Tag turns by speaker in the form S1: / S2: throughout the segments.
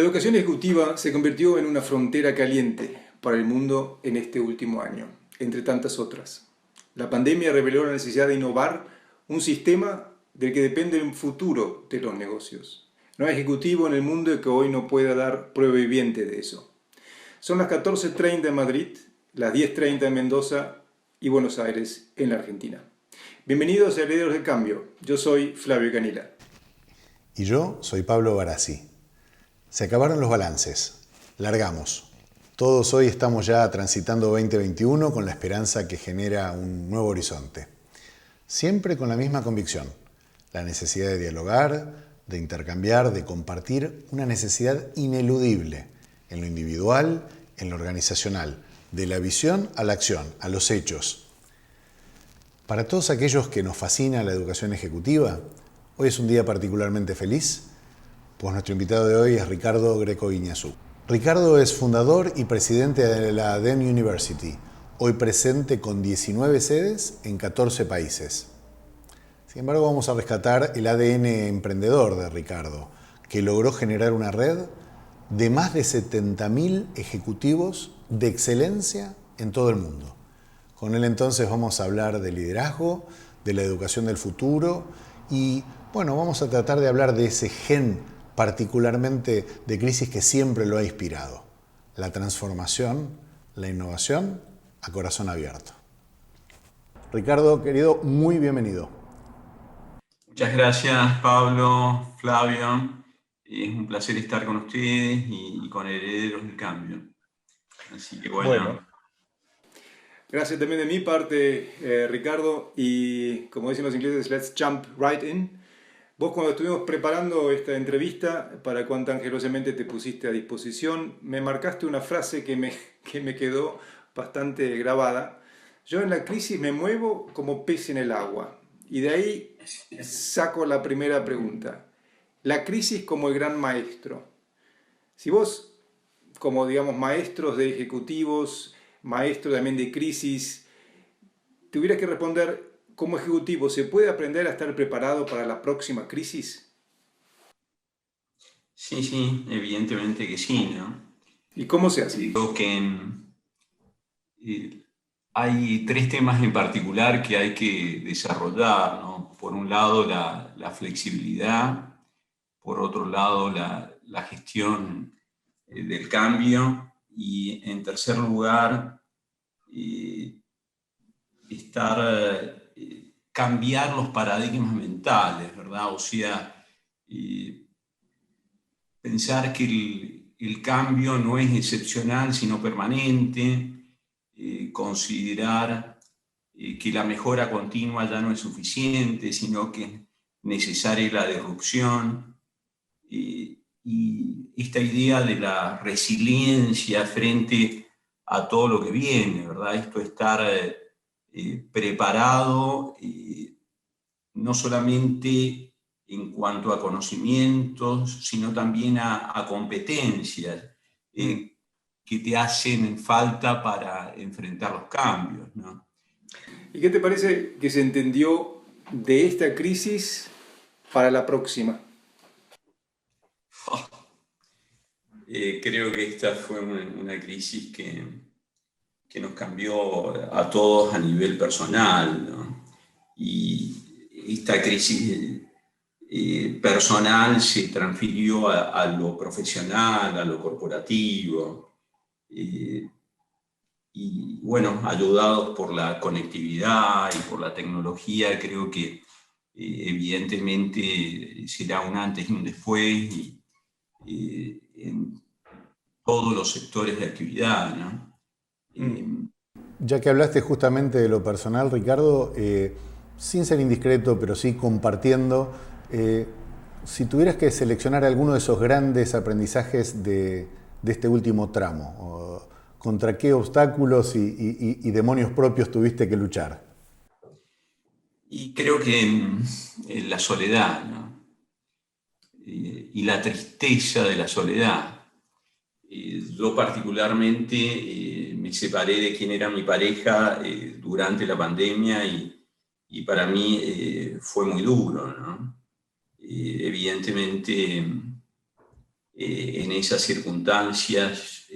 S1: educación ejecutiva se convirtió en una frontera caliente para el mundo en este último año, entre tantas otras. La pandemia reveló la necesidad de innovar un sistema del que depende el futuro de los negocios. No hay ejecutivo en el mundo que hoy no pueda dar prueba viviente de eso. Son las 14:30 en Madrid, las 10:30 en Mendoza y Buenos Aires, en la Argentina. Bienvenidos a Herederos del Cambio. Yo soy Flavio Canila.
S2: Y yo soy Pablo Barassi. Se acabaron los balances. Largamos. Todos hoy estamos ya transitando 2021 con la esperanza que genera un nuevo horizonte. Siempre con la misma convicción. La necesidad de dialogar, de intercambiar, de compartir, una necesidad ineludible en lo individual, en lo organizacional, de la visión a la acción, a los hechos. Para todos aquellos que nos fascina la educación ejecutiva, hoy es un día particularmente feliz, pues nuestro invitado de hoy es Ricardo Greco Iñazú. Ricardo es fundador y presidente de la DEN University, hoy presente con 19 sedes en 14 países. Sin embargo, vamos a rescatar el ADN emprendedor de Ricardo, que logró generar una red de más de 70.000 ejecutivos de excelencia en todo el mundo. Con él entonces vamos a hablar de liderazgo, de la educación del futuro y, bueno, vamos a tratar de hablar de ese gen particularmente de crisis que siempre lo ha inspirado. La transformación, la innovación a corazón abierto. Ricardo, querido, muy bienvenido.
S3: Muchas gracias, Pablo, Flavio. Es un placer estar con ustedes y con Herederos del Cambio. Así que bueno.
S1: Gracias también de mi parte, Ricardo. Y como dicen los ingleses, let's jump right in. Vos, cuando estuvimos preparando esta entrevista, para cuán tan generosamente te pusiste a disposición, me marcaste una frase que me quedó bastante grabada. Yo en la crisis me muevo como pez en el agua. Y de ahí saco la primera pregunta. La crisis como el gran maestro. Si vos, como digamos maestros de ejecutivos, maestros también de crisis, tuvieras que responder, como ejecutivo, ¿se puede aprender a estar preparado para la próxima crisis?
S3: Sí, evidentemente que sí, ¿no?
S1: ¿Y cómo se hace?
S3: Creo que hay tres temas en particular que hay que desarrollar, ¿no? Por un lado, la flexibilidad, por otro lado, la gestión del cambio y, en tercer lugar, cambiar los paradigmas mentales, ¿verdad? O sea, pensar que el cambio no es excepcional, sino permanente, considerar que la mejora continua ya no es suficiente, sino que es necesaria la disrupción, y esta idea de la resiliencia frente a todo lo que viene, ¿verdad? Esto es estar preparado, no solamente en cuanto a conocimientos, sino también a competencias que te hacen falta para enfrentar los cambios, ¿no?
S1: ¿Y qué te parece que se entendió de esta crisis para la próxima?
S3: Creo que esta fue una crisis que nos cambió a todos a nivel personal, ¿no? Y esta crisis personal se transfirió a lo profesional, a lo corporativo, y bueno, ayudados por la conectividad y por la tecnología, creo que evidentemente será un antes y un después en todos los sectores de actividad, ¿no?
S2: Ya que hablaste justamente de lo personal, Ricardo, sin ser indiscreto, pero sí compartiendo, si tuvieras que seleccionar alguno de esos grandes aprendizajes de este último tramo, ¿contra qué obstáculos y demonios propios tuviste que luchar?
S3: Y creo que la soledad, ¿no? Y la tristeza de la soledad. Yo particularmente me separé de quien era mi pareja durante la pandemia y para mí fue muy duro, ¿no? Evidentemente en esas circunstancias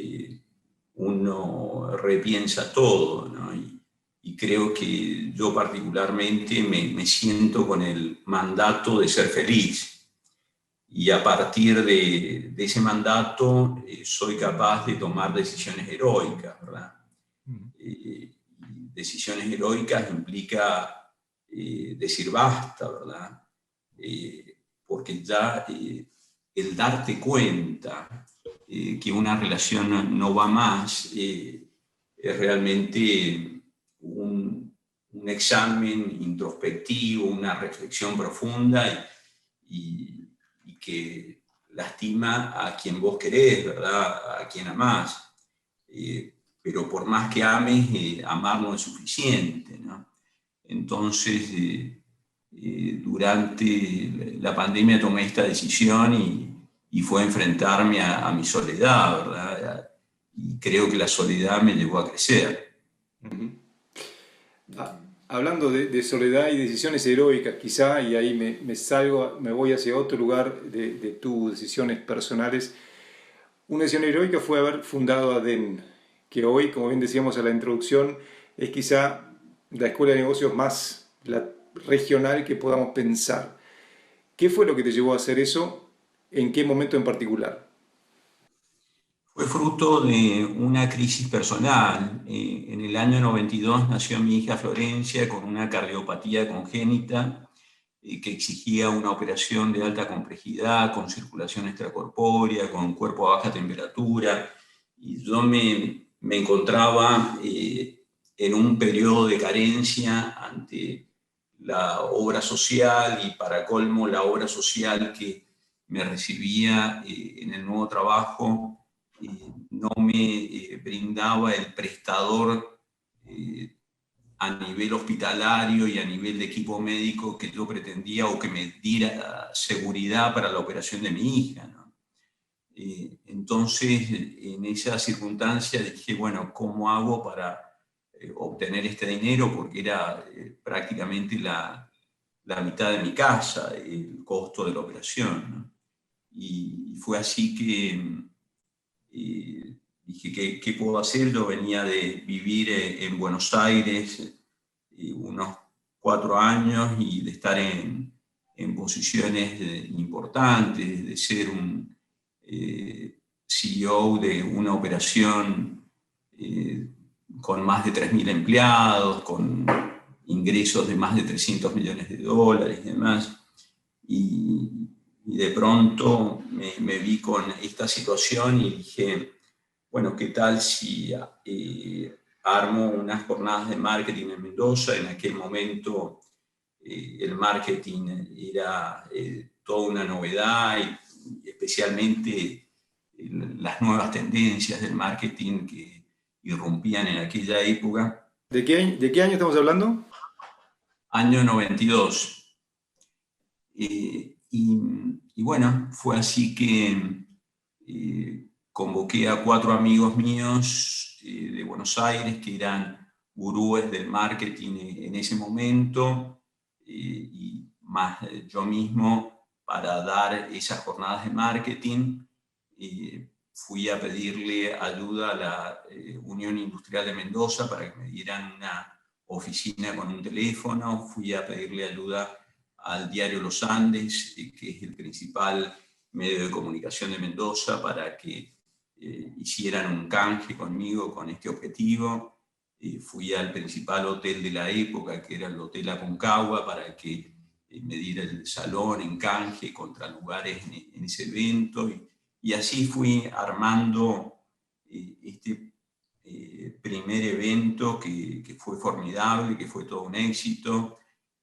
S3: uno repiensa todo, ¿no? Y creo que yo particularmente me siento con el mandato de ser feliz. Y a partir de ese mandato soy capaz de tomar decisiones heroicas, ¿verdad? Decisiones heroicas implica decir basta, ¿verdad? Porque ya el darte cuenta que una relación no va más es realmente un examen introspectivo, una reflexión profunda y que lastima a quien vos querés, ¿verdad? A quien amás. Pero por más que ames, amar no es suficiente, ¿no? Entonces, durante la pandemia tomé esta decisión y fue enfrentarme a mi soledad, ¿verdad? Y creo que la soledad me llevó a crecer.
S1: Hablando de soledad y decisiones heroicas, quizá, y ahí me voy hacia otro lugar de tus decisiones personales. Una decisión heroica fue haber fundado ADEN, que hoy, como bien decíamos en la introducción, es quizá la escuela de negocios más regional que podamos pensar. ¿Qué fue lo que te llevó a hacer eso? ¿En qué momento en particular?
S3: Fue fruto de una crisis personal. En el año 92 nació mi hija Florencia con una cardiopatía congénita que exigía una operación de alta complejidad, con circulación extracorpórea, con cuerpo a baja temperatura. Y yo me encontraba en un periodo de carencia ante la obra social y para colmo la obra social que me recibía en el nuevo trabajo no me brindaba el prestador a nivel hospitalario y a nivel de equipo médico que yo pretendía o que me diera seguridad para la operación de mi hija, ¿no? Entonces, en esa circunstancia dije, bueno, ¿cómo hago para obtener este dinero? Porque era prácticamente la mitad de mi casa, el costo de la operación, ¿no? Y fue así que dije, ¿qué puedo hacer? Yo venía de vivir en Buenos Aires unos 4 años y de estar en posiciones importantes, de ser un CEO de una operación con más de 3.000 empleados, con ingresos de más de 300 millones de dólares y demás. Y de pronto me vi con esta situación y dije, bueno, ¿qué tal si armo unas jornadas de marketing en Mendoza? En aquel momento el marketing era toda una novedad y especialmente las nuevas tendencias del marketing que irrumpían en aquella época.
S1: De qué año estamos hablando?
S3: Año 92. Y bueno, fue así que convoqué a 4 amigos míos de Buenos Aires que eran gurúes del marketing en ese momento y más yo mismo para dar esas jornadas de marketing. Fui a pedirle ayuda a la Unión Industrial de Mendoza para que me dieran una oficina con un teléfono. Fui a pedirle ayuda al diario Los Andes, que es el principal medio de comunicación de Mendoza, para que hicieran un canje conmigo con este objetivo. Fui al principal hotel de la época, que era el Hotel Aconcagua, para que me diera el salón en canje contra lugares en ese evento. Y así fui armando este primer evento que fue formidable, que fue todo un éxito.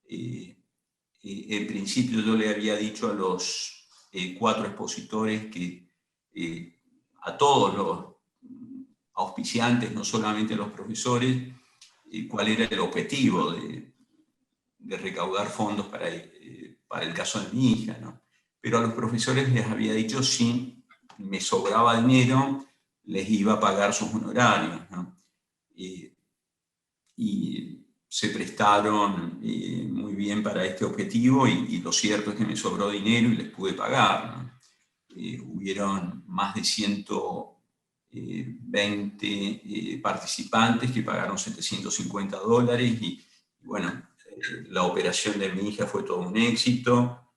S3: En principio yo le había dicho a los 4 expositores que a todos los auspiciantes, no solamente a los profesores, cuál era el objetivo de recaudar fondos para el caso de mi hija, ¿no? Pero a los profesores les había dicho si me sobraba dinero, les iba a pagar sus honorarios, ¿no? Y se prestaron muy bien para este objetivo y lo cierto es que me sobró dinero y les pude pagar, ¿no? hubieron más de 120 participantes que pagaron $750 y bueno, la operación de mi hija fue todo un éxito.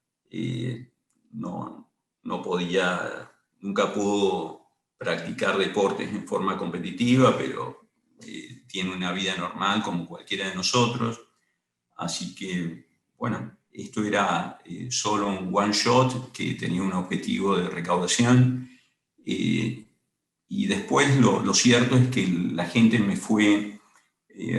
S3: No, no podía, nunca pudo practicar deportes en forma competitiva, pero tiene una vida normal como cualquiera de nosotros. Así que, bueno, esto era solo un one shot que tenía un objetivo de recaudación. Y después lo cierto es que la gente me fue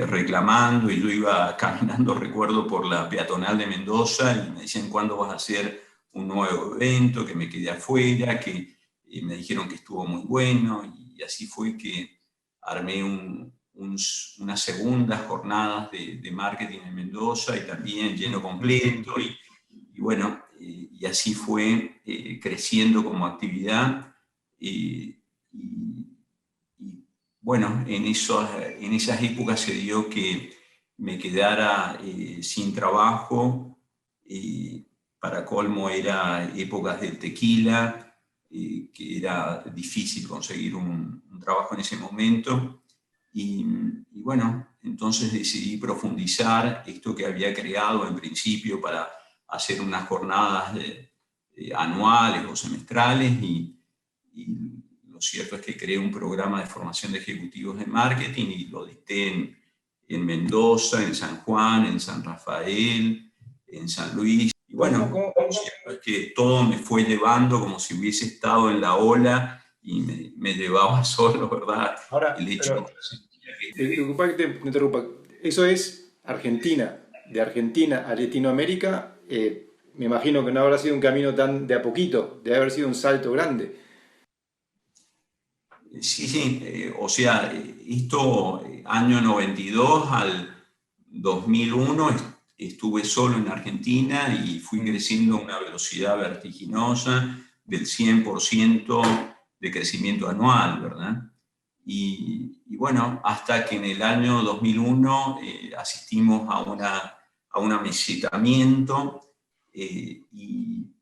S3: reclamando y yo iba caminando, recuerdo, por la peatonal de Mendoza y me decían, ¿cuándo vas a hacer un nuevo evento? Que me quedé afuera, que me dijeron que estuvo muy bueno y así fue que armé unas segundas jornadas de marketing en Mendoza y también lleno completo y bueno, y así fue creciendo como actividad. Y, y bueno, en esas épocas se dio que me quedara sin trabajo. Para colmo era épocas del tequila, que era difícil conseguir un trabajo en ese momento. Y bueno, entonces decidí profundizar esto que había creado en principio para hacer unas jornadas anuales o semestrales y lo cierto es que creé un programa de formación de ejecutivos de marketing y lo dicté en Mendoza, en San Juan, en San Rafael, en San Luis. Y bueno, lo cierto es que todo me fue llevando como si hubiese estado en la ola y me llevaba solo, ¿verdad?
S1: Ahora,
S3: El hecho
S1: pero,
S3: de
S1: disculpa que te interrumpa. Eso es Argentina. De Argentina a Latinoamérica, me imagino que no habrá sido un camino tan de a poquito, debe haber sido un salto grande.
S3: Sí, sí, o sea, esto año 92 al 2001 estuve solo en Argentina y fui creciendo a una velocidad vertiginosa del 100% de crecimiento anual, ¿verdad? Y bueno, hasta que en el año 2001 asistimos a un amesetamiento y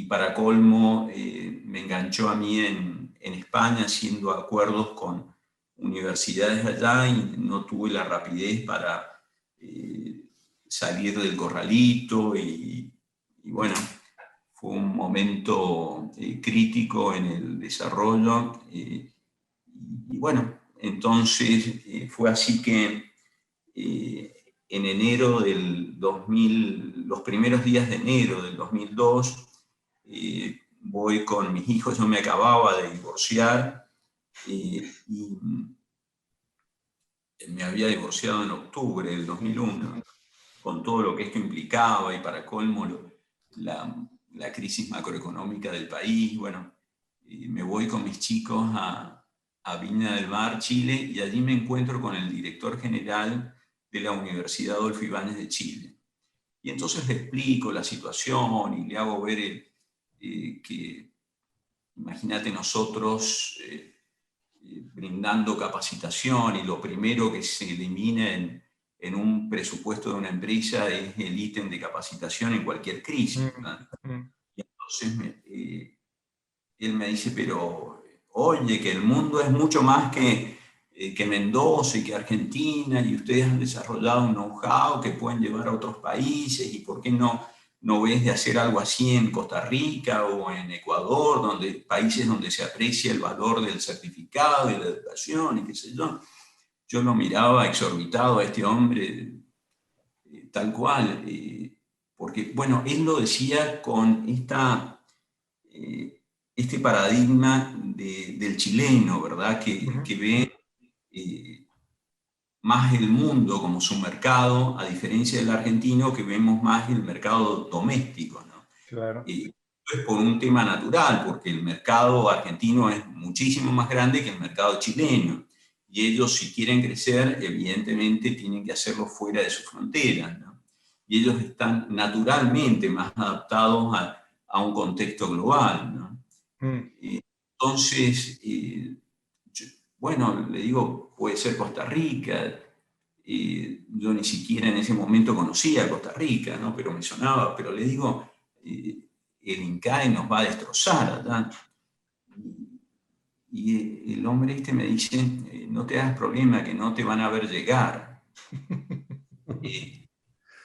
S3: para colmo me enganchó a mí en España haciendo acuerdos con universidades allá y no tuve la rapidez para eh, salir del corralito y bueno, fue un momento crítico en el desarrollo y bueno, entonces fue así que en enero del 2000, los primeros días de enero del 2002, voy con mis hijos, yo me acababa de divorciar y me había divorciado en octubre del 2001, con todo lo que esto implicaba y para colmo la, la crisis macroeconómica del país. Bueno, me voy con mis chicos a Viña del Mar, Chile, y allí me encuentro con el director general de la Universidad Adolfo Ibáñez de Chile. Y entonces le explico la situación y le hago ver que, imagínate nosotros brindando capacitación y lo primero que se elimina en un presupuesto de una empresa es el ítem de capacitación en cualquier crisis, ¿verdad? Y entonces él me dice, pero oye, que el mundo es mucho más que Mendoza y que Argentina, y ustedes han desarrollado un know-how que pueden llevar a otros países, y por qué no ves de hacer algo así en Costa Rica o en Ecuador, países donde se aprecia el valor del certificado y de la educación y qué sé yo. Yo lo miraba exorbitado a este hombre, tal cual, porque, bueno, él lo decía con este paradigma del chileno, ¿verdad? Que ve más el mundo como su mercado, a diferencia del argentino, que vemos más el mercado doméstico, ¿no?
S1: Claro.
S3: Esto es por un tema natural, porque el mercado argentino es muchísimo más grande que el mercado chileno. Y ellos, si quieren crecer, evidentemente tienen que hacerlo fuera de sus fronteras, ¿no? Y ellos están naturalmente más adaptados a un contexto global, ¿no?
S1: Mm.
S3: Entonces, bueno, le digo, puede ser Costa Rica. Yo ni siquiera en ese momento conocía a Costa Rica, ¿no? Pero me sonaba, pero le digo, el INCAE nos va a destrozar allá. Y el hombre me dice, no te hagas problema, que no te van a ver llegar.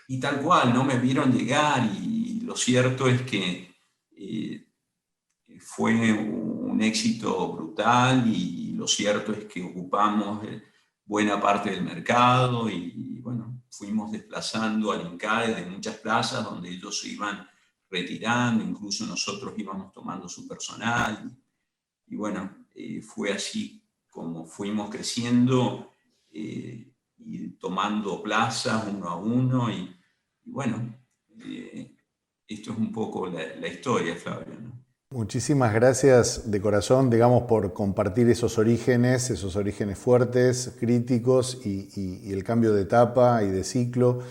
S3: Y tal cual, no me vieron llegar, y lo cierto es que fue un éxito brutal, y lo cierto es que ocupamos buena parte del mercado, y bueno, fuimos desplazando al INCAE de muchas plazas donde ellos se iban retirando, incluso nosotros íbamos tomando su personal, y bueno, fue así como fuimos creciendo y tomando plazas uno a uno, y bueno, esto es un poco la historia, Flavio, ¿no?
S2: Muchísimas gracias de corazón, digamos, por compartir esos orígenes fuertes, críticos y el cambio de etapa y de ciclo.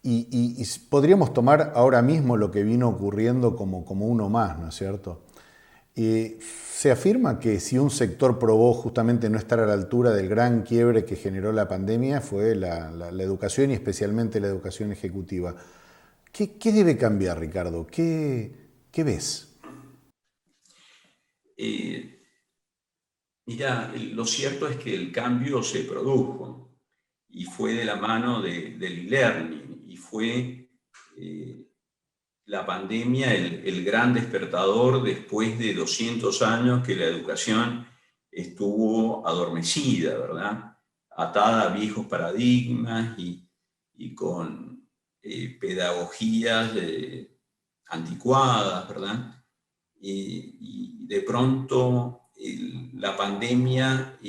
S2: Y podríamos tomar ahora mismo lo que vino ocurriendo como uno más, ¿no es cierto? Se afirma que si un sector probó justamente no estar a la altura del gran quiebre que generó la pandemia fue la educación, y especialmente la educación ejecutiva. ¿Qué debe cambiar, Ricardo? ¿Qué ves?
S3: Mira, lo cierto es que el cambio se produjo y fue de la mano del e-learning, y fue la pandemia el gran despertador después de 200 años que la educación estuvo adormecida, ¿verdad? Atada a viejos paradigmas y con pedagogías anticuadas, ¿verdad? Y de pronto la pandemia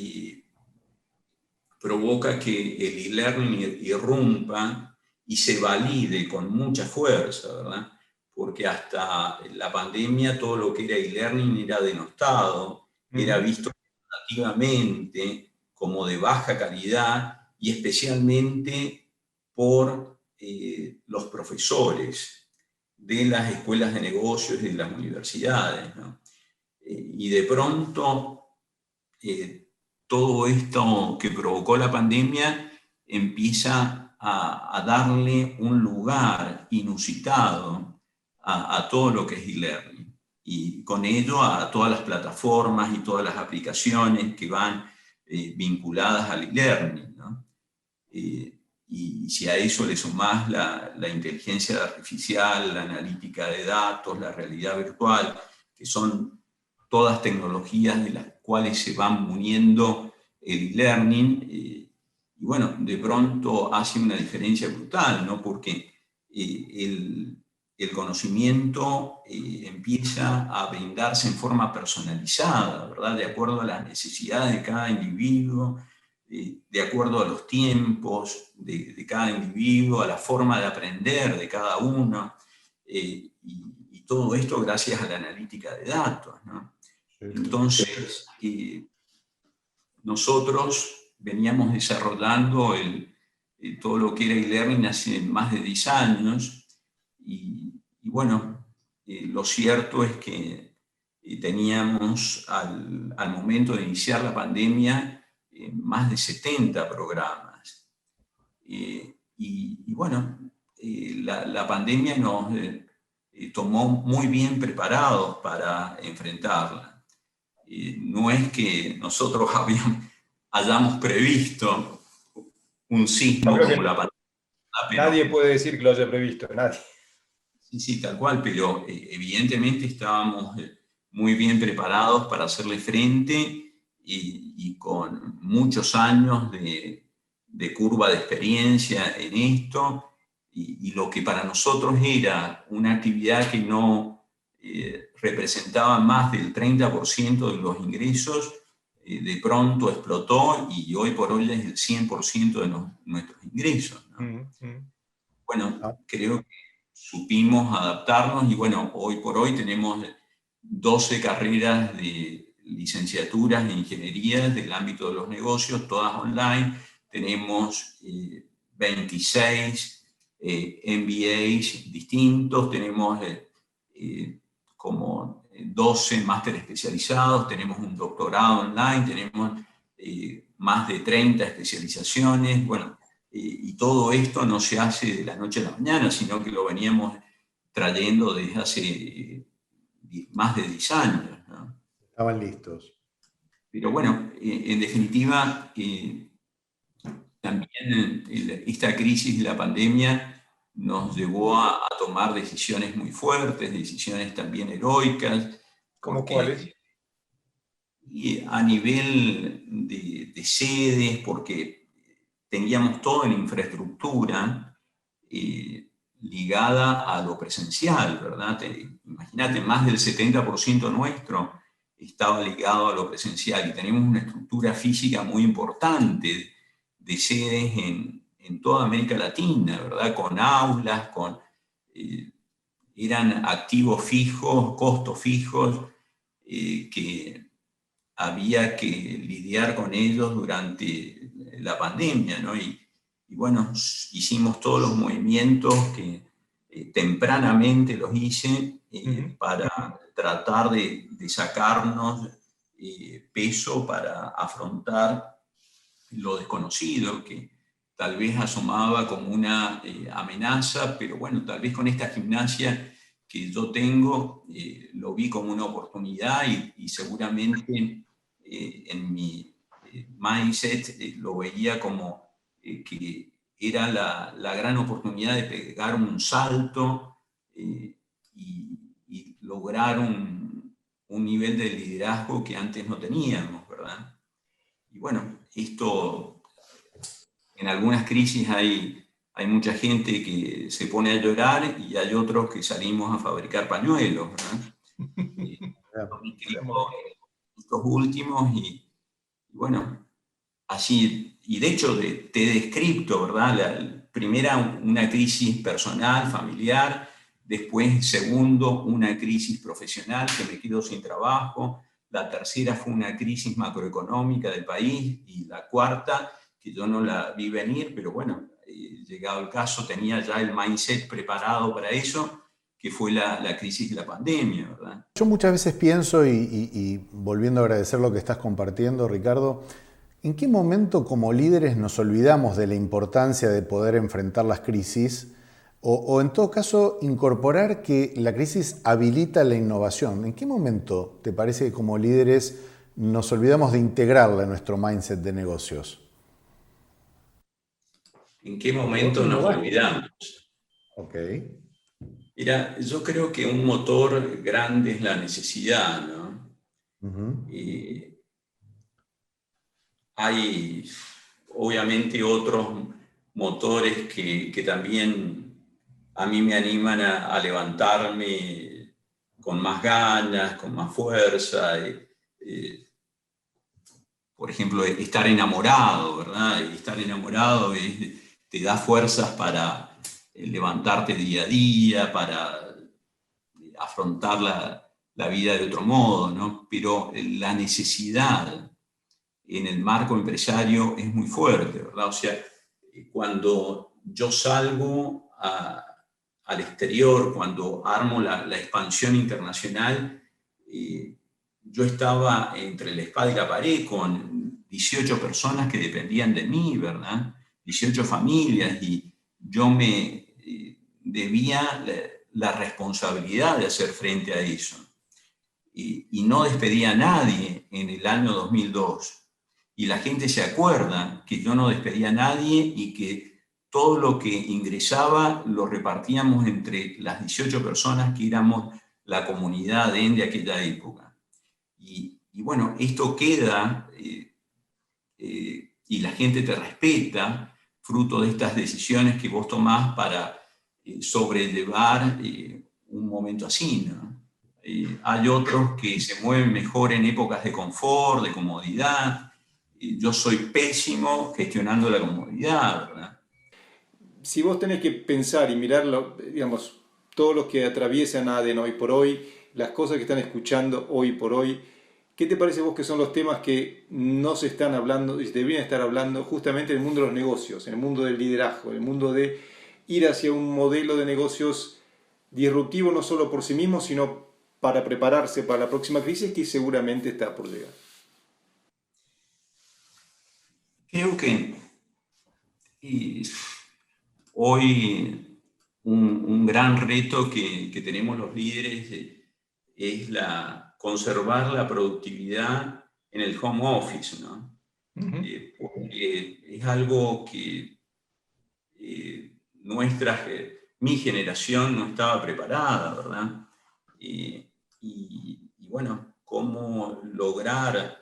S3: provoca que el e-learning irrumpa y se valide con mucha fuerza, ¿verdad? Porque hasta la pandemia todo lo que era e-learning era denostado, era visto negativamente como de baja calidad, y especialmente por los profesores de las escuelas de negocios y de las universidades, ¿no? Y de pronto todo esto que provocó la pandemia empieza a darle un lugar inusitado a todo lo que es e-learning, y con ello a todas las plataformas y todas las aplicaciones que van vinculadas al e-learning, ¿no? Y si a eso le sumás la inteligencia artificial, la analítica de datos, la realidad virtual, que son todas tecnologías de las cuales se van muniendo el e-learning, y bueno, de pronto hace una diferencia brutal, ¿no? Porque el conocimiento empieza a brindarse en forma personalizada, ¿verdad? De acuerdo a las necesidades de cada individuo, de acuerdo a los tiempos de cada individuo, a la forma de aprender de cada uno, y todo esto gracias a la analítica de datos, ¿no? Entonces, nosotros veníamos desarrollando todo lo que era e-learning hace más de 10 años, y bueno, lo cierto es que teníamos al momento de iniciar la pandemia más de 70 programas. Y bueno, la pandemia nos tomó muy bien preparados para enfrentarla. No es que nosotros hayamos previsto un sismo como la pandemia.
S1: Nadie puede decir que lo haya previsto, nadie.
S3: Sí, tal cual, pero evidentemente estábamos muy bien preparados para hacerle frente, y con muchos años de curva de experiencia en esto, y lo que para nosotros era una actividad que no representaba más del 30% de los ingresos, de pronto explotó, y hoy por hoy es el 100% de nuestros ingresos, ¿no? Bueno, creo que supimos adaptarnos, y bueno, hoy por hoy tenemos 12 carreras de licenciaturas de ingeniería del ámbito de los negocios, todas online. Tenemos 26 MBAs distintos, tenemos como 12 máster especializados, tenemos un doctorado online, tenemos más de 30 especializaciones. Bueno, y todo esto no se hace de la noche a la mañana, sino que lo veníamos trayendo desde hace más de 10 años, ¿no?
S2: Estaban listos.
S3: Pero bueno, en definitiva, también esta crisis de la pandemia nos llevó a tomar decisiones muy fuertes, decisiones también heroicas,
S1: ¿Cómo cuáles?
S3: porque y a nivel de sedes, porque teníamos toda la infraestructura ligada a lo presencial, ¿verdad? Imagínate, más del 70% nuestro estaba ligado a lo presencial y tenemos una estructura física muy importante de sedes en toda América Latina, ¿verdad? Con aulas, eran activos fijos, costos fijos, que había que lidiar con ellos durante la pandemia, ¿no? Y bueno, hicimos todos los movimientos que tempranamente los hice para tratar de sacarnos peso para afrontar lo desconocido, que tal vez asomaba como una amenaza, pero bueno, tal vez con esta gimnasia que yo tengo, lo vi como una oportunidad y seguramente en mi mindset lo veía como que era la gran oportunidad de pegar un salto y lograr un nivel de liderazgo que antes no teníamos, ¿verdad? Y bueno, esto, en algunas crisis hay mucha gente que se pone a llorar y hay otros que salimos a fabricar pañuelos, ¿verdad? Yo me inscribo en estos últimos y bueno, así, y de hecho te he descrito, ¿verdad? Primera, una crisis personal, familiar, después, segundo, una crisis profesional que me quedo sin trabajo, la tercera fue una crisis macroeconómica del país y la cuarta, que yo no la vi venir, pero bueno, llegado el caso, tenía ya el mindset preparado para eso, que fue la crisis de la pandemia, ¿verdad?
S2: Yo muchas veces pienso, y volviendo a agradecer lo que estás compartiendo, Ricardo, ¿en qué momento como líderes nos olvidamos de la importancia de poder enfrentar las crisis? O en todo caso, incorporar que la crisis habilita la innovación. ¿En qué momento te parece que como líderes nos olvidamos de integrarla en nuestro mindset de negocios?
S3: ¿En qué momento nos olvidamos?
S2: Ok.
S3: Mira, yo creo que un motor grande es la necesidad, ¿no?
S2: Uh-huh.
S3: Hay obviamente otros motores que también a mí me animan a levantarme con más ganas, con más fuerza. Por ejemplo, estar enamorado, ¿verdad? Estar enamorado te da fuerzas para levantarte día a día, para afrontar la vida de otro modo, ¿no? Pero la necesidad en el marco empresario es muy fuerte, ¿verdad? O sea, cuando yo salgo al exterior, cuando armo la expansión internacional, yo estaba entre la espada y la pared con 18 personas que dependían de mí, ¿verdad? 18 familias y yo me debía la responsabilidad de hacer frente a eso. Y no despedía a nadie en el año 2002. Y la gente se acuerda que yo no despedía a nadie y que todo lo que ingresaba lo repartíamos entre las 18 personas que éramos la comunidad de aquella época. Y bueno, esto queda y la gente te respeta, fruto de estas decisiones que vos tomás para sobrellevar un momento así, ¿no? Hay otros que se mueven mejor en épocas de confort, de comodidad. Yo soy pésimo gestionando la comodidad, ¿verdad?
S1: Si vos tenés que pensar y mirar, digamos, todo lo que atraviesan ADN hoy por hoy, las cosas que están escuchando hoy por hoy, ¿qué te parece vos que son los temas que no se están hablando y se deberían estar hablando justamente en el mundo de los negocios, en el mundo del liderazgo, en el mundo de ir hacia un modelo de negocios disruptivo no solo por sí mismo, sino para prepararse para la próxima crisis que seguramente está por llegar?
S3: Creo que hoy un gran reto que tenemos los líderes es conservar la productividad en el home office, ¿no? Porque es algo que mi generación no estaba preparada, ¿verdad? Y bueno, cómo lograr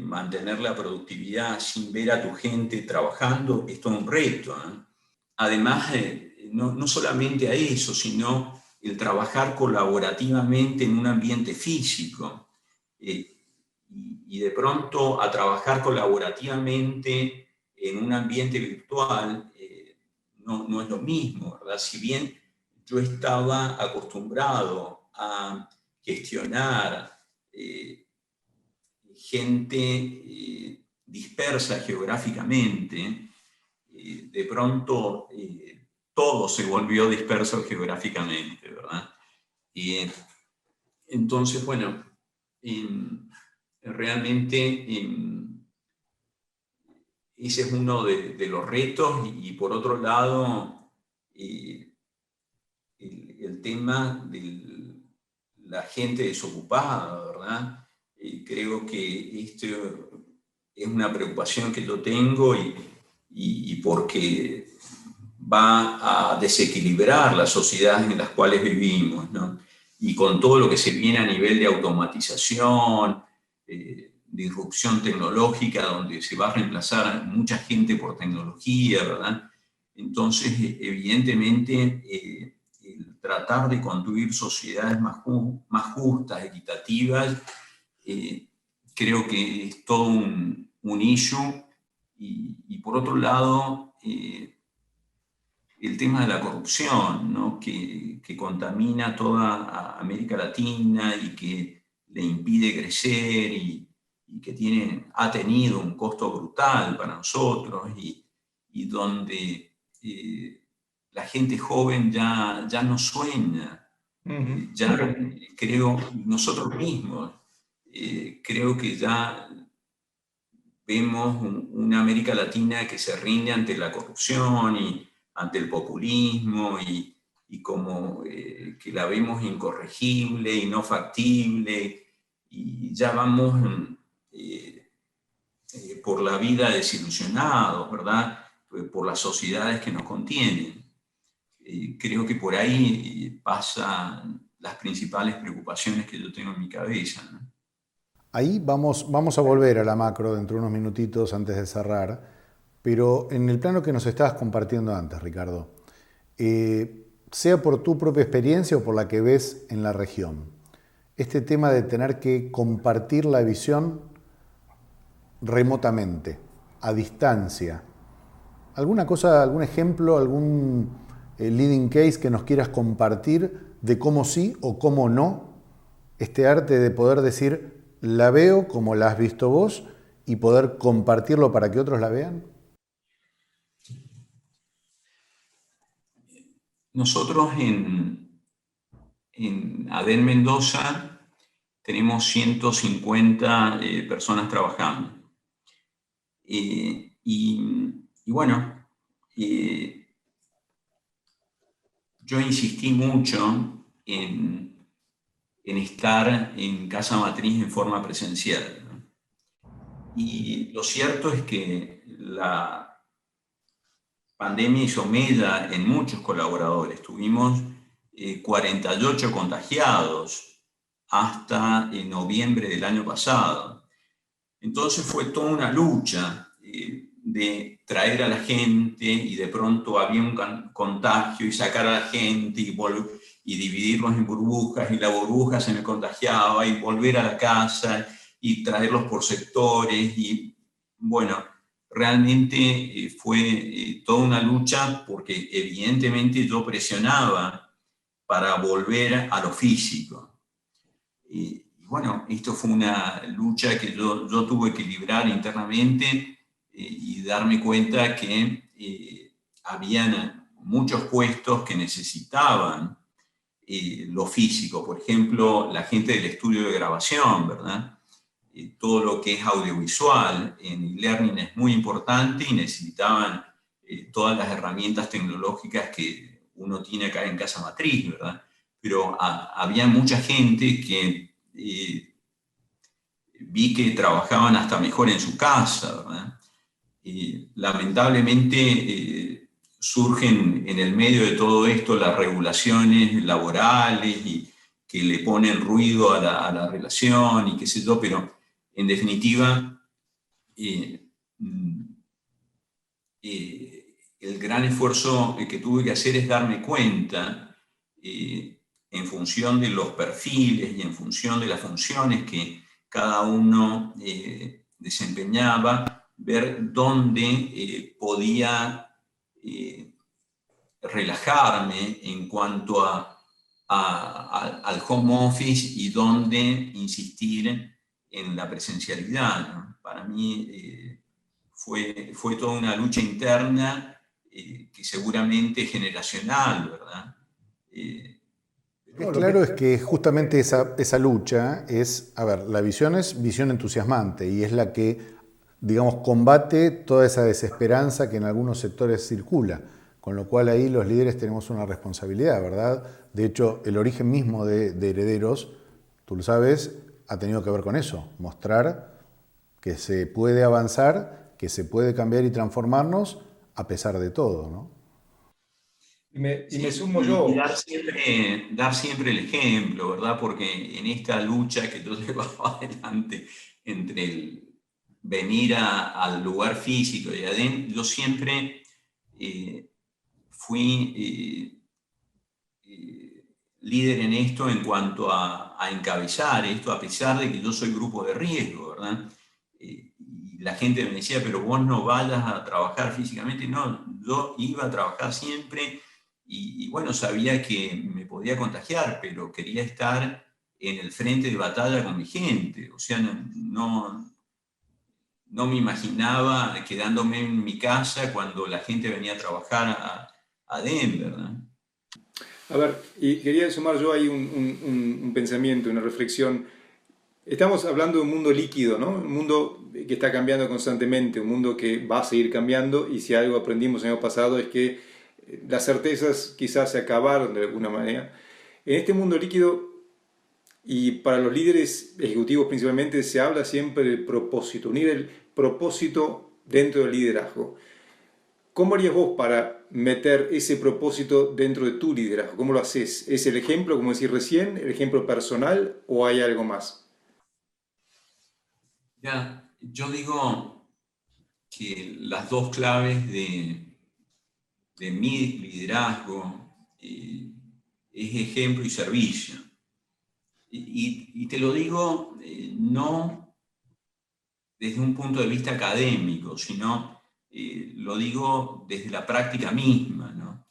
S3: mantener la productividad sin ver a tu gente trabajando es todo un reto, ¿eh? Además, no solamente a eso, sino el trabajar colaborativamente en un ambiente físico. Y de pronto a trabajar colaborativamente en un ambiente virtual no es lo mismo, ¿verdad? Si bien yo estaba acostumbrado a gestionar gente dispersa geográficamente, de pronto todo se volvió disperso geográficamente, ¿verdad? Y entonces, bueno, realmente ese es uno de los retos y por otro lado, el tema de la gente desocupada, ¿verdad? Creo que esto es una preocupación que yo tengo y porque va a desequilibrar las sociedades en las cuales vivimos, ¿no? Y con todo lo que se viene a nivel de automatización, de irrupción tecnológica, donde se va a reemplazar a mucha gente por tecnología, ¿verdad? Entonces, evidentemente, el tratar de construir sociedades más justas, equitativas, creo que es todo un issue. Y por otro lado, el tema de la corrupción, ¿no? que contamina toda América Latina y que le impide crecer y que ha tenido un costo brutal para nosotros y donde la gente joven ya no sueña. Ya creo, nosotros mismos, creo que ya vemos una América Latina que se rinde ante la corrupción y ante el populismo y como que la vemos incorregible y no factible y ya vamos por la vida desilusionados, ¿verdad? Por las sociedades que nos contienen. Creo que por ahí pasan las principales preocupaciones que yo tengo en mi cabeza, ¿no?
S2: Ahí vamos a volver a la macro dentro de unos minutitos antes de cerrar, pero en el plano que nos estabas compartiendo antes, Ricardo, sea por tu propia experiencia o por la que ves en la región, este tema de tener que compartir la visión remotamente, a distancia, ¿alguna cosa, algún ejemplo, algún leading case que nos quieras compartir de cómo sí o cómo no, este arte de poder decir la veo como la has visto vos y poder compartirlo para que otros la vean?
S3: Nosotros en ADEN Mendoza tenemos 150 personas trabajando. Y bueno, yo insistí mucho en estar en casa matriz en forma presencial, ¿no? Y lo cierto es que la pandemia hizo mella en muchos colaboradores. Tuvimos 48 contagiados hasta noviembre del año pasado. Entonces fue toda una lucha de traer a la gente y de pronto había un contagio y sacar a la gente y dividirlos en burbujas y la burbuja se me contagiaba y volver a la casa y traerlos por sectores y bueno, realmente fue toda una lucha porque evidentemente yo presionaba para volver a lo físico. Y bueno, esto fue una lucha que yo tuve que librar internamente y darme cuenta que habían muchos puestos que necesitaban lo físico. Por ejemplo, la gente del estudio de grabación, ¿verdad? Todo lo que es audiovisual en e-learning es muy importante y necesitaban todas las herramientas tecnológicas que uno tiene acá en casa matriz, ¿verdad? pero había mucha gente que vi que trabajaban hasta mejor en su casa, ¿verdad? Lamentablemente surgen en el medio de todo esto las regulaciones laborales y que le ponen ruido a la relación y qué sé yo, pero en definitiva el gran esfuerzo que tuve que hacer es darme cuenta en función de los perfiles y en función de las funciones que cada uno desempeñaba, ver dónde podía relajarme en cuanto al home office y dónde insistir en la presencialidad, ¿no? Para mí fue toda una lucha interna que seguramente es generacional, ¿verdad?
S2: Es claro es que justamente esa lucha es, a ver, la visión es visión entusiasmante y es la que, digamos, combate toda esa desesperanza que en algunos sectores circula, con lo cual ahí los líderes tenemos una responsabilidad, ¿verdad? De hecho, el origen mismo de Herederos, tú lo sabes, ha tenido que ver con eso, mostrar que se puede avanzar, que se puede cambiar y transformarnos a pesar de todo, ¿no?
S1: Y me
S3: Sí,
S1: sumo yo.
S3: y dar siempre el ejemplo, ¿verdad? Porque en esta lucha que yo llevaba adelante entre el venir al lugar físico y adentro, yo siempre fui líder en esto en cuanto a encabezar esto, a pesar de que yo soy grupo de riesgo, ¿verdad? Y la gente me decía, pero vos no vayas a trabajar físicamente. No, yo iba a trabajar siempre y bueno, sabía que me podía contagiar, pero quería estar en el frente de batalla con mi gente. O sea, no me imaginaba quedándome en mi casa cuando la gente venía a trabajar a Denver, ¿no?
S1: A ver, y quería sumar yo ahí un pensamiento, una reflexión. Estamos hablando de un mundo líquido, ¿no? Un mundo que está cambiando constantemente, un mundo que va a seguir cambiando y si algo aprendimos el año pasado es que las certezas quizás se acabaron de alguna manera. En este mundo líquido y para los líderes ejecutivos principalmente se habla siempre del propósito, unir el propósito dentro del liderazgo. ¿Cómo harías vos para meter ese propósito dentro de tu liderazgo? ¿Cómo lo haces? ¿Es el ejemplo, como decía recién, el ejemplo personal o hay algo más?
S3: Ya, yo digo que las dos claves de mi liderazgo es ejemplo y servicio. Y te lo digo no desde un punto de vista académico, sino lo digo desde la práctica misma, ¿no?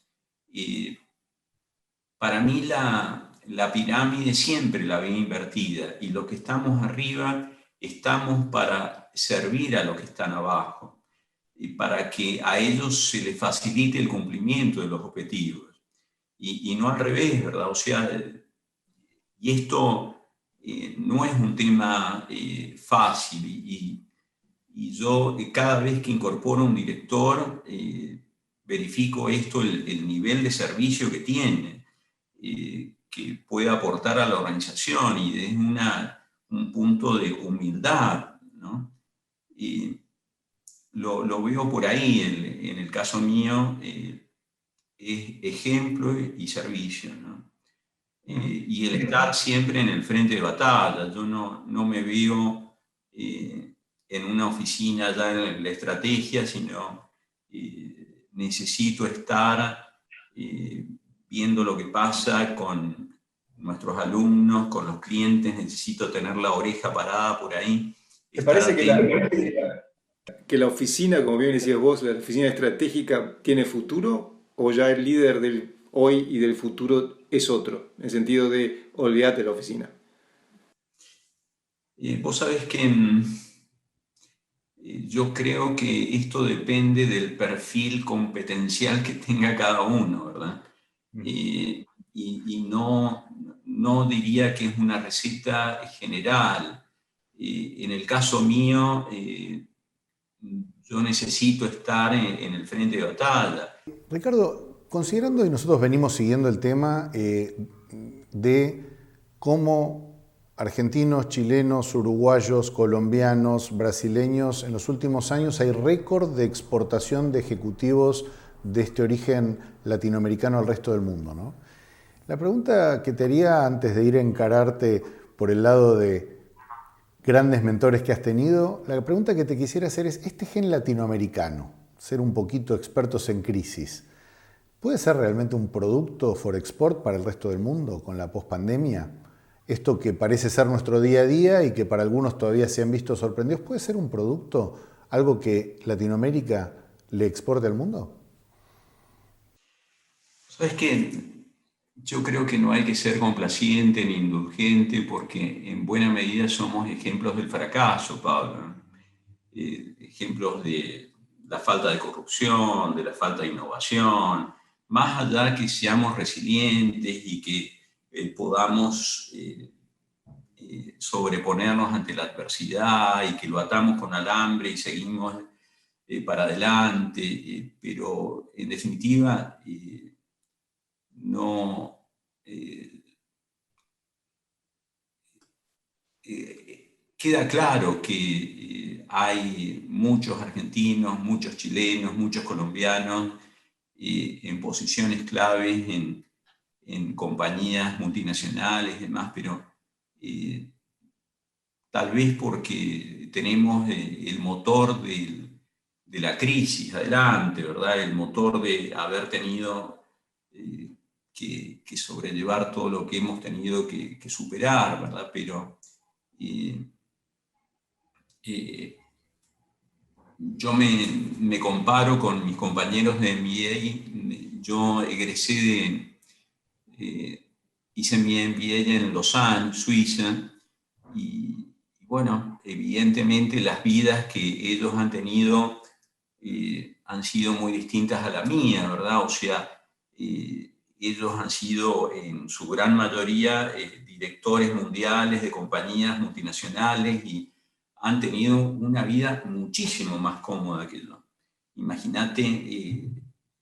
S3: Para mí la pirámide siempre la vi invertida y los que estamos arriba estamos para servir a los que están abajo y para que a ellos se les facilite el cumplimiento de los objetivos y no al revés, ¿verdad? O sea, y esto no es un tema fácil y yo cada vez que incorporo un director verifico esto, el nivel de servicio que tiene, que puede aportar a la organización y es un punto de humildad, ¿no? Lo veo por ahí, en el caso mío, es ejemplo y servicio, ¿no? Y el estar siempre en el frente de batalla. Yo no me veo en una oficina ya en la estrategia, sino necesito estar viendo lo que pasa con nuestros alumnos, con los clientes, necesito tener la oreja parada por ahí.
S1: ¿Te parece que la oficina, como bien decías vos, la oficina estratégica tiene futuro o ya el líder del hoy y del futuro es otro, en el sentido de olvídate de la oficina?
S3: Vos sabés que yo creo que esto depende del perfil competencial que tenga cada uno, ¿verdad? Y no diría que es una receta general. En el caso mío, yo necesito estar en el frente de batalla.
S2: Ricardo, considerando, y nosotros venimos siguiendo el tema de cómo argentinos, chilenos, uruguayos, colombianos, brasileños, en los últimos años hay récord de exportación de ejecutivos de este origen latinoamericano al resto del mundo, ¿no? La pregunta que te haría antes de ir a encararte por el lado de grandes mentores que has tenido, la pregunta que te quisiera hacer es, este gen latinoamericano, ser un poquito expertos en crisis, ¿puede ser realmente un producto for export para el resto del mundo con la pospandemia? Esto que parece ser nuestro día a día y que para algunos todavía se han visto sorprendidos, ¿puede ser un producto, algo que Latinoamérica le exporte al mundo?
S3: ¿Sabes qué? Yo creo que no hay que ser complaciente ni indulgente porque en buena medida somos ejemplos del fracaso, Pablo. Ejemplos de la falta de corrupción, de la falta de innovación, más allá que seamos resilientes y que podamos sobreponernos ante la adversidad y que lo atamos con alambre y seguimos para adelante, pero en definitiva no... queda claro que hay muchos argentinos, muchos chilenos, muchos colombianos en posiciones claves en compañías multinacionales y demás, pero tal vez porque tenemos el motor de la crisis adelante, ¿verdad? El motor de haber tenido que sobrellevar todo lo que hemos tenido que superar, ¿verdad? Pero yo me comparo con mis compañeros de MBA. Yo egresé hice mi MBA en Lausanne, Suiza, y bueno, evidentemente las vidas que ellos han tenido han sido muy distintas a la mía, ¿verdad? O sea, ellos han sido en su gran mayoría directores mundiales de compañías multinacionales y han tenido una vida muchísimo más cómoda que yo. Imagínate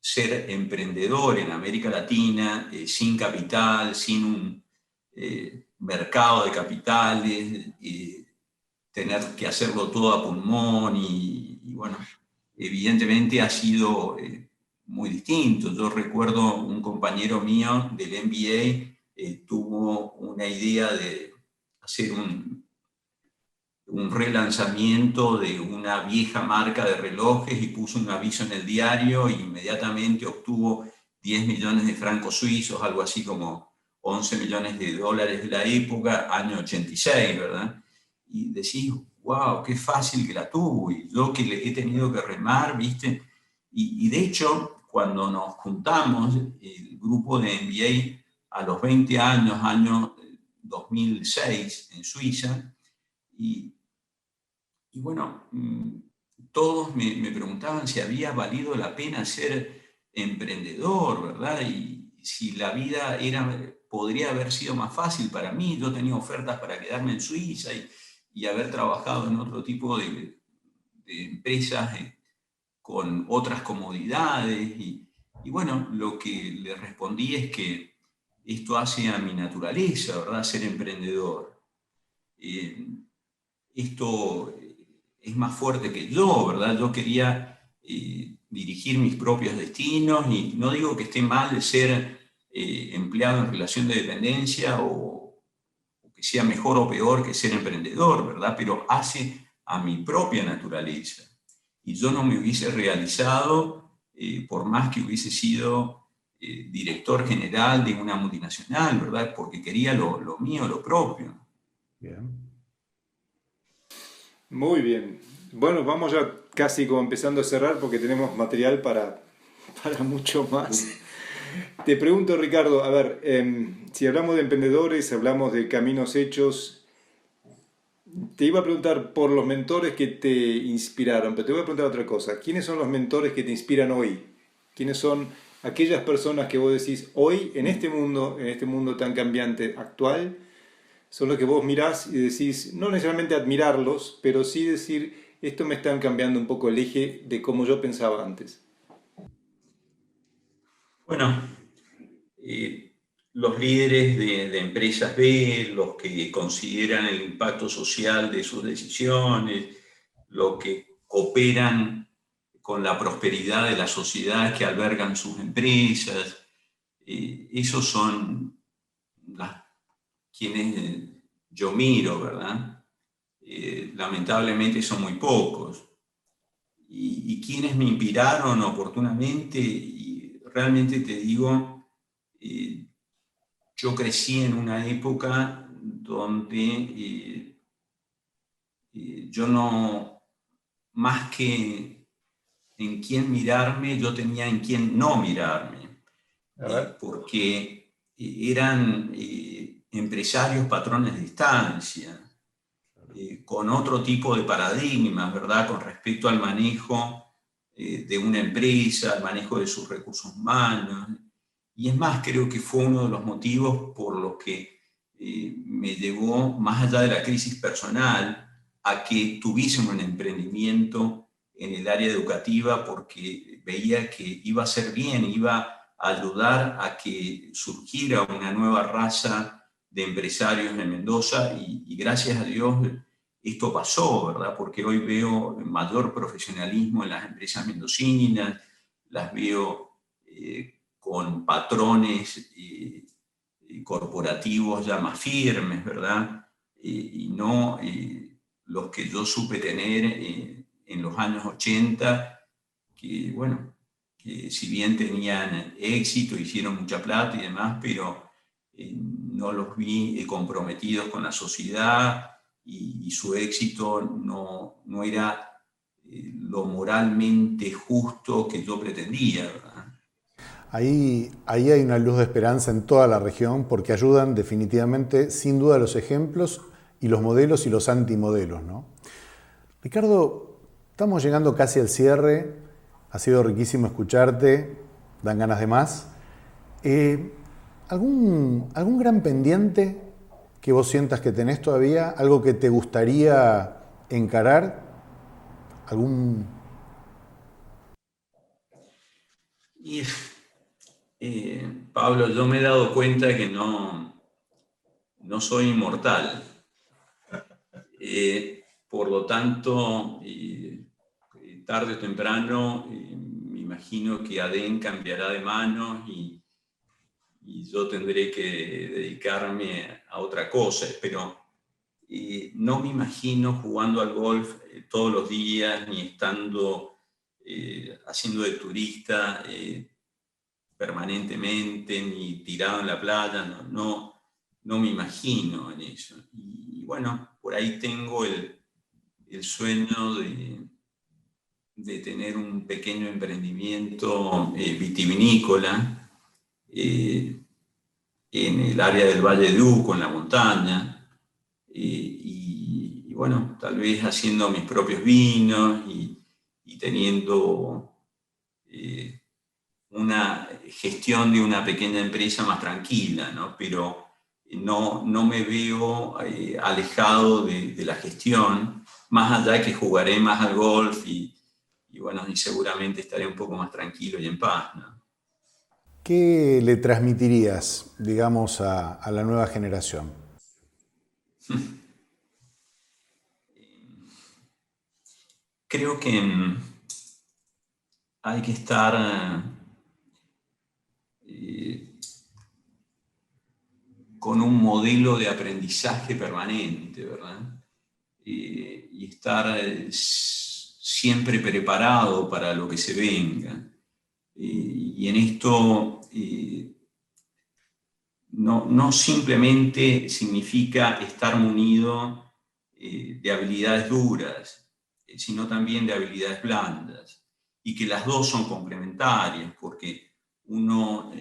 S3: ser emprendedor en América Latina, sin capital, sin un mercado de capitales, tener que hacerlo todo a pulmón y bueno, evidentemente ha sido muy distinto. Yo recuerdo un compañero mío del MBA tuvo una idea de hacer un relanzamiento de una vieja marca de relojes y puso un aviso en el diario e inmediatamente obtuvo 10 millones de francos suizos, algo así como 11 millones de dólares de la época, año 86, ¿verdad? Y decís, wow, qué fácil que la tuvo, y yo que le he tenido que remar, ¿viste? Y de hecho, cuando nos juntamos, el grupo de MBA a los 20 años, año 2006, en Suiza, y bueno, todos me preguntaban si había valido la pena ser emprendedor, ¿verdad? Y si la vida podría haber sido más fácil para mí. Yo tenía ofertas para quedarme en Suiza y haber trabajado en otro tipo de empresas con otras comodidades. Y bueno, lo que le respondí es que esto hace a mi naturaleza, ¿verdad? Ser emprendedor. Esto es más fuerte que yo, ¿verdad? Yo quería dirigir mis propios destinos y no digo que esté mal ser empleado en relación de dependencia o que sea mejor o peor que ser emprendedor, ¿verdad? Pero hace a mi propia naturaleza. Y yo no me hubiese realizado por más que hubiese sido director general de una multinacional, ¿verdad? Porque quería lo mío, lo propio.
S2: Bien.
S1: Muy bien. Bueno, vamos ya casi como empezando a cerrar porque tenemos material para mucho más. Te pregunto, Ricardo, a ver, si hablamos de emprendedores, hablamos de caminos hechos, te iba a preguntar por los mentores que te inspiraron, pero te voy a preguntar otra cosa. ¿Quiénes son los mentores que te inspiran hoy? ¿Quiénes son aquellas personas que vos decís hoy en este mundo tan cambiante actual? Son los que vos mirás y decís, no necesariamente admirarlos, pero sí decir, esto me están cambiando un poco el eje de cómo yo pensaba antes.
S3: Bueno, los líderes de empresas B, los que consideran el impacto social de sus decisiones, los que cooperan con la prosperidad de la sociedad que albergan sus empresas, esos son quienes yo miro, ¿verdad? Lamentablemente son muy pocos. Y quienes me inspiraron oportunamente, y realmente te digo, yo crecí en una época donde yo no, más que en quién mirarme, yo tenía en quién no mirarme, porque eran empresarios patrones de estancia, con otro tipo de paradigmas, ¿verdad? Con respecto al manejo de una empresa, al manejo de sus recursos humanos. Y es más, creo que fue uno de los motivos por los que me llevó, más allá de la crisis personal, a que tuviese un emprendimiento en el área educativa, porque veía que iba a ser bien, iba a ayudar a que surgiera una nueva raza de empresarios en Mendoza, y gracias a Dios esto pasó, ¿verdad? Porque hoy veo mayor profesionalismo en las empresas mendocinas, las veo con patrones corporativos ya más firmes, ¿verdad? Y no los que yo supe tener en los años 80, que bueno, que si bien tenían éxito, hicieron mucha plata y demás, pero no los vi comprometidos con la sociedad, y su éxito no era lo moralmente justo que yo pretendía, ¿verdad?
S2: Ahí hay una luz de esperanza en toda la región porque ayudan definitivamente, sin duda, los ejemplos y los modelos y los antimodelos, ¿no? Ricardo, estamos llegando casi al cierre. Ha sido riquísimo escucharte, dan ganas de más. ¿Algún gran pendiente que vos sientas que tenés todavía? ¿Algo que te gustaría encarar? ¿Algún...?
S3: Y Pablo, yo me he dado cuenta que no soy inmortal. Por lo tanto, tarde o temprano, me imagino que ADEN cambiará de manos, y yo tendré que dedicarme a otra cosa. Pero no me imagino jugando al golf todos los días, ni estando haciendo de turista permanentemente, ni tirado en la playa. No me imagino en eso. Y bueno, por ahí tengo el sueño de tener un pequeño emprendimiento vitivinícola en el área del Valle de Uco, en la montaña, y bueno, tal vez haciendo mis propios vinos, y teniendo una gestión de una pequeña empresa más tranquila, ¿no? Pero no me veo alejado de la gestión, más allá que jugaré más al golf, y bueno, y seguramente estaré un poco más tranquilo y en paz, ¿no?
S2: ¿Qué le transmitirías, digamos, a la nueva generación?
S3: Creo que hay que estar con un modelo de aprendizaje permanente, ¿verdad? Y estar siempre preparado para lo que se venga. Y en esto no simplemente significa estar munido de habilidades duras, sino también de habilidades blandas, y que las dos son complementarias, porque uno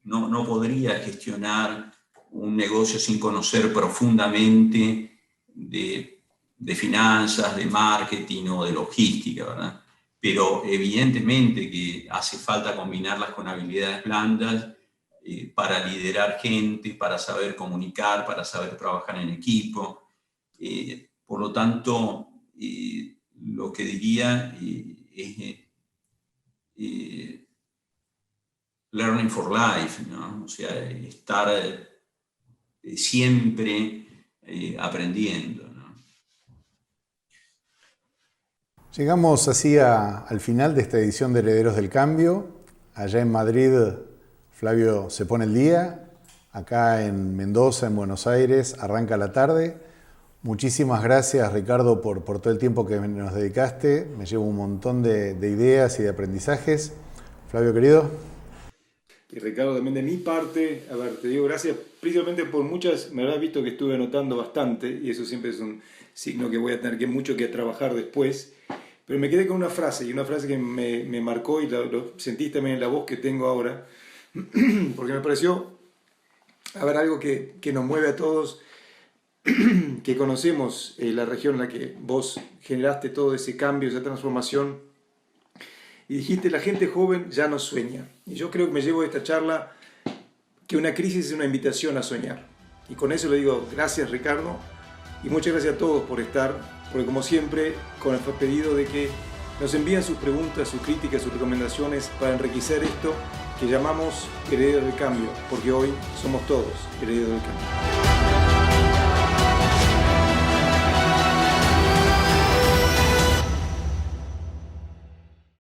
S3: no podría gestionar un negocio sin conocer profundamente de finanzas, de marketing o de logística, ¿verdad? Pero evidentemente que hace falta combinarlas con habilidades blandas para liderar gente, para saber comunicar, para saber trabajar en equipo. Por lo tanto, lo que diría es learning for life, ¿no? O sea, estar siempre aprendiendo, ¿no?
S2: Llegamos así al final de esta edición de Herederos del Cambio. Allá en Madrid, Flavio se pone el día. Acá en Mendoza, en Buenos Aires, arranca la tarde. Muchísimas gracias, Ricardo, por todo el tiempo que nos dedicaste. Me llevo un montón de ideas y de aprendizajes. Flavio, querido.
S1: Y Ricardo, también de mi parte, a ver, te digo gracias principalmente por muchas, me habrás visto que estuve anotando bastante, y eso siempre es un signo que voy a tener mucho que trabajar después, pero me quedé con una frase, y una frase que me marcó, y lo sentís también en la voz que tengo ahora, porque me pareció, a ver, algo que nos mueve a todos, que conocemos la región en la que vos generaste todo ese cambio, esa transformación, y dijiste, la gente joven ya no sueña. Y yo creo que me llevo de esta charla que una crisis es una invitación a soñar. Y con eso le digo, gracias Ricardo, y muchas gracias a todos por estar, porque como siempre, con el pedido de que nos envíen sus preguntas, sus críticas, sus recomendaciones para enriquecer esto que llamamos Herederos del Cambio, porque hoy somos todos herederos del cambio.